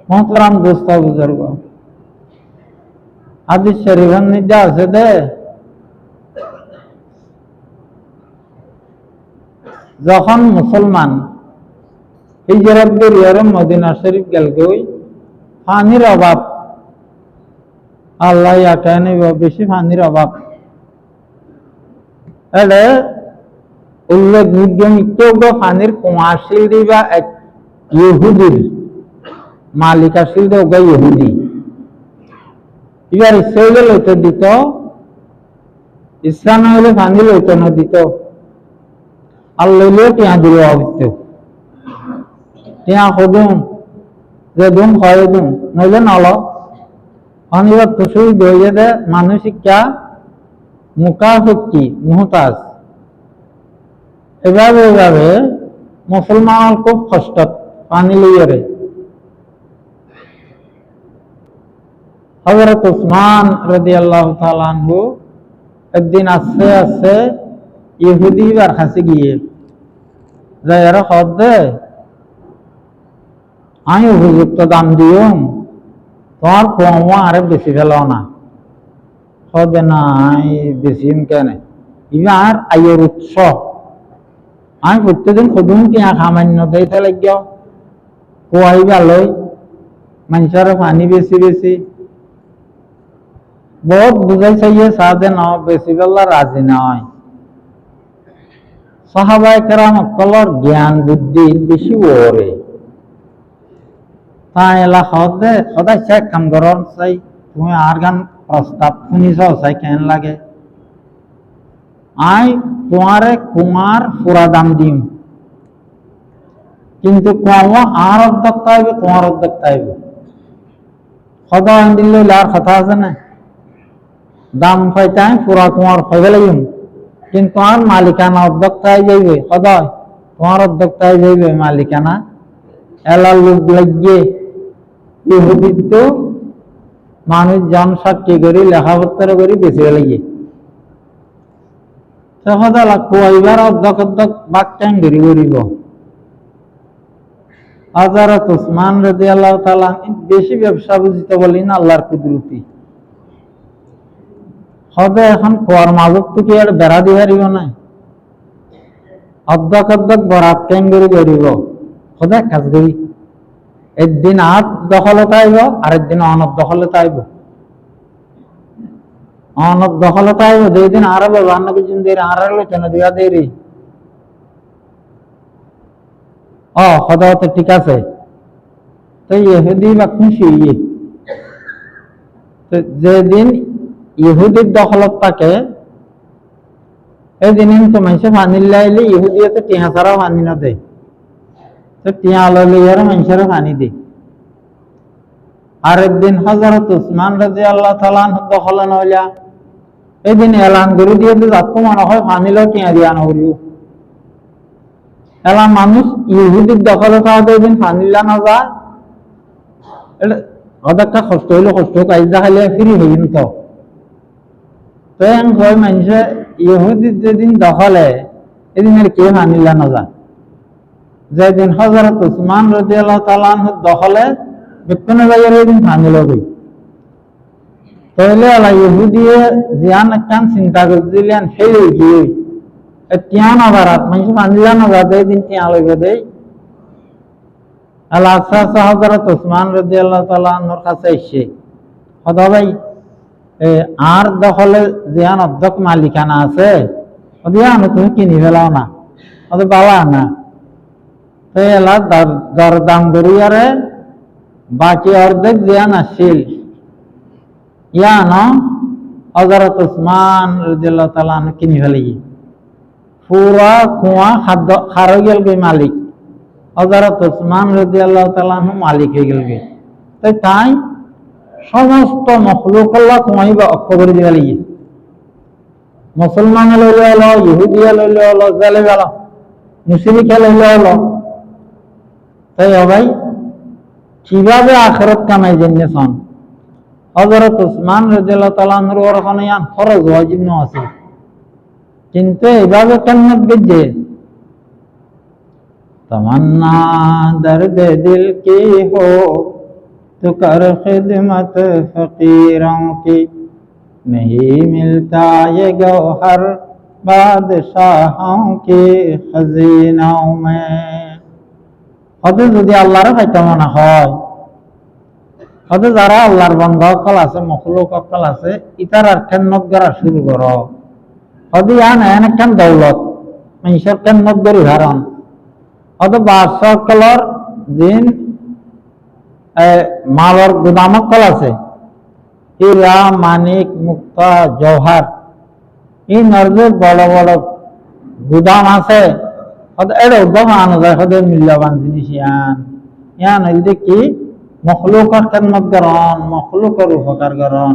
মোহতারাম দোস্ত বুজুর্গ, হাদিস শরীফের নির্দেশ আছে দে যখন মুসলমান হিজরত করিয়ারে মদিনা শরীফ গেল গই, পানির অভাব আল্লাহ ইয়াকে নিব, বেশি পানির অভাব এলে উল্লেখযোগ্য নিত্য পানির কুয়া আসিল দিবা এক ইহুদির মালিক আসিল দে ওগা ইহুদি। এবার ইচ্ছা হইলে লইতে দিত, ইচ্ছা না হইলে পানি লইতে না দিত, আর লইলেও টিয়া দিল অবিত্ত টিয়া সদুম যে দুম হয় দুম নইলে নল অনিবার তুষুই দইয়ে দে মানুষ শিক্ষা মুখাফিকি মুহতাজ। এভাবে মুসলমান খুব কষ্ট পানি লইয়ারে। হযরত উসমান রাদিয়াল্লাহু তাআলা আনহু একদিন আসছে ইহুদিবার কাছে গিয়ে যাই আর খদ দে আমি উপযুক্ত দাম দিও, তোমার কম আরে বেশি ফেল না। খদে না বেশি কেন ইবা আর আয়ের উৎস, আমি প্রত্যেকদিন সদুম কিয়া সামান্য দিতে লাগ কুয়াই ভালো মানুষের পানি বেশি বেশি বহুত বুঝাই চাইয়ে সাদে ন বেশি বেলা রাজি নয়। সাহাবায়ে কেরাম সকলের জ্ঞান বুদ্ধি বেশি ওরে তাই এলা হদে সদাই চেক কাম করন চাই তুমি আর গান প্রস্তাব শুনিছ চাই কেন লাগে, আই তোমারে কুমার পুরা দাম দিম, কিন্তু কুয়া আর অর্ধেক তাইবে তোমার অর্ধেক তাইবে। সদা দিলে আর কথা আছে না, দাম পাইতে পুরা কুমার পাইবে লাগিম, কিন্তু আর মালিকানা অর্ধেক তাই যাইবে, সদয় তোমার অর্ধেক তাই যাইবে মালিকানা। এলা লোক লাগিয়ে ইহুদিত মানুষ জন সাক্ষী করি লেখাপত্র করি বেশি লাগিয়ে সদা কুয়াইবার অর্ধেক অর্ধেক বাক টাইম ধরি করিব। হযরত উসমান রাদিয়াল্লাহু তাআলা বেশি ব্যবসা বুঝিতে বলি না আল্লাহর কুদরতি। হদে এখন কুয়ার মাজত থেকে আর বেড়া দিয়ে হারিব না, অর্ধেক অর্ধেক বরাত কেন করি করিব। সদা কাজ করি একদিন আট দখলতে আইব আর একদিন অনব দখলতে আইব, অনব দখলতে আইব দুই দিন আরো ব্যবহার না কিছু দেরি আর আলোচনা দিয়া দেরি সদা তো ঠিক আছে। তো ইহুদি বা খুশি যেদিন ইহুদির দখলত থাকে এদিন তো মানুষে পানি লাইলে ইহুদিও তো টিয়া ছাড়াও পানি না দেয়, তো টিয়া লইয়ার মানুষের পানি দেয়। আর একদিন হযরত উসমান রাদিয়াল্লাহু তাআলা দখল নইলা এদিন এলান করে দিয়ে যাত মনে হয় পানি লো টিয়া দিয়া নকরিও। এলা মানুষ ইহুদির দখলে থাকতে এদিন পানি লা না যায়, এটা অদক্কা কষ্ট হইলে কষ্ট কাজ দেখাইলে ফ্রি হইম তো হয় মানুষে ইহুদির যেদিন দখলে এদিন আর কে পানি লা না যায়। যেদিন হযরত উসমান রাদিয়াল্লাহু তাআলা দখলে বেক্ষণে যাইয়ার এদিন পানি লবি তাহলে আলা ইহুদিয়ে জিয়ান একখান চিন্তা করছিলেন সেই গিয়ে টিয়ান আবার মানুষ পানি লা না যায় এদিন টিয়া লইব দেই। আল্লাহ হযরত উসমান রাদিয়াল্লাহু তাআলা আনহুর কাছে এসে খোদা ভাই আর দখলে জিয়ান অর্ধেক মালিকানা আছে ওদিয়ান তুমি কিনি ফেলাও না, ওদের বালা না। তো এলা দরদাম করিয়ারে বাকি অর্ধেক জিয়ান আসছিল ইয়ান হযরত উসমান রাদিয়াল্লাহু তাআলা আনহু কিনি ফেলি পুরা কুয়া খাদ্য খারো গেল গে মালিক হযরত উসমান রাদিয়াল্লাহু তাআলা আনহু মালিক হয়ে গেল গে। তাই সমস্ত মখলুকাল্লাহ কুয়াই বা অক্ষ করে দিবা লাগিয়ে মুসলমান লইলে হলো, ইহুদিয়া লইলে হলো, জালে গেল মুশরিকা লইলে হলো। তাই ভাই কিভাবে আখিরাত কামাই জেনেছেন হযরত উসমান রাদিয়াল্লাহু তাআলা আনহু ওখানে ফরজ ওয়াজিব না আছে, কিন্তু এইভাবে কেন গেছে तमन्ना दर्द दिल की हो तो कर खिदमत फकीरों की, नहीं मिलता ये गौहर बादशाहों के खजीनों में। হতে যদি আল্লাহরে পাইতে মনে হয়, হতে যারা আল্লাহর বান্দা অকল আছে, মখলুক অকল আছে, ইতার আর খেদমত করা শুরু করো। হতে আন এন একখান দৌলত মানুষের খেদমত করি হারণ। হতে বাদশাহ অকলর দিন মালর গুদাম অকল আছে, হীরা মানিক মুক্তা জওহার, এই নর্দের বড় বড় গুদাম আছে। এটা উদ্যম আনা যায়, হতে মূল্যবান জিনিস ইয়ান হইলে কি মখলুকের খেদমত করন, মখলুকের উপকার করন।